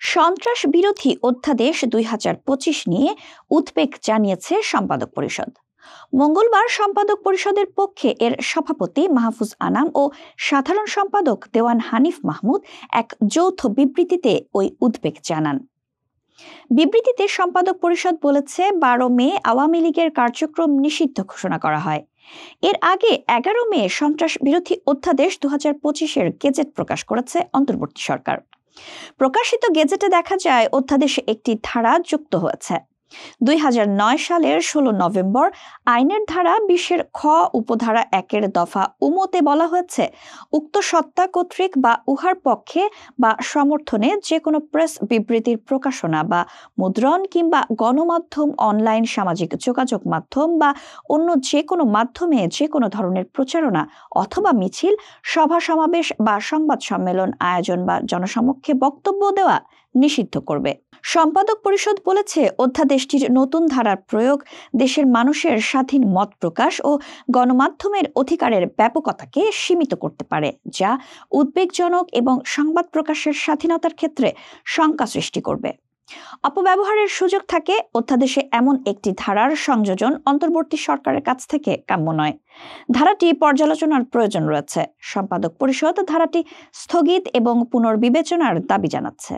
সন্ত্রাস বিরোধী অধ্যাদেশ ২০২৫ নিয়ে উদ্বেগ জানিয়েছে সম্পাদক পরিষদ। মঙ্গলবার সম্পাদক পরিষদের পক্ষে এর সভাপতি মাহফুজ আনাম ও সাধারণ সম্পাদক দেওয়ান হানিফ মাহমুদ এক যৌথ বিবৃতিতে ওই উদ্বেগ জানান। বিবৃতিতে সম্পাদক পরিষদ বলেছে, ১২ মে আওয়ামী লীগের কার্যক্রম নিষিদ্ধ ঘোষণা করা হয়। এর আগে ১১ মে সন্ত্রাস বিরোধী অধ্যাদেশ ২০২৫-এর গেজেট প্রকাশ করেছে অন্তর্বর্তী সরকার। প্রকাশিত গেজেটে দেখা যায় অধ্যাদেশে একটি ধারা যুক্ত হয়েছে। ২০০৯ সালের ১৬ নভেম্বর আইনের ধারা ২০-এর খ উপধারা ১-এর দফা উমতে বলা হয়েছে, উক্ত সত্তা কর্তৃক বা উহার পক্ষে বা সমর্থনে যে কোনো প্রেস বিবৃতির প্রকাশনা বা মুদ্রণ কিংবা গণমাধ্যম, অনলাইন সামাজিক যোগাযোগ মাধ্যম বা অন্য যে কোনো মাধ্যমে যে কোনো ধরনের প্রচারণা অথবা মিছিল, সভা সমাবেশ বা সংবাদ সম্মেলন আয়োজন বা জনসমক্ষে বক্তব্য দেওয়া নিষিদ্ধ করবে। সম্পাদক পরিষদ বলেছে, অধ্যাদেশটির নতুন ধারার প্রয়োগ দেশের মানুষের স্বাধীন মত প্রকাশ ও গণমাধ্যমের অধিকারের ব্যাপকতাকে সীমিত করতে পারে, যা উদ্বেগজনক এবং সংবাদ প্রকাশের স্বাধীনতার ক্ষেত্রে শঙ্কা সৃষ্টি করবে। অপব্যবহারের সুযোগ থাকে। অধ্যাদেশে এমন একটি ধারার সংযোজন অন্তর্বর্তী সরকারের কাছ থেকে কাম্য নয়। ধারাটি পর্যালোচনার প্রয়োজন রয়েছে। সম্পাদক পরিষদ ধারাটি স্থগিত এবং পুনর্বিবেচনার দাবি জানাচ্ছে।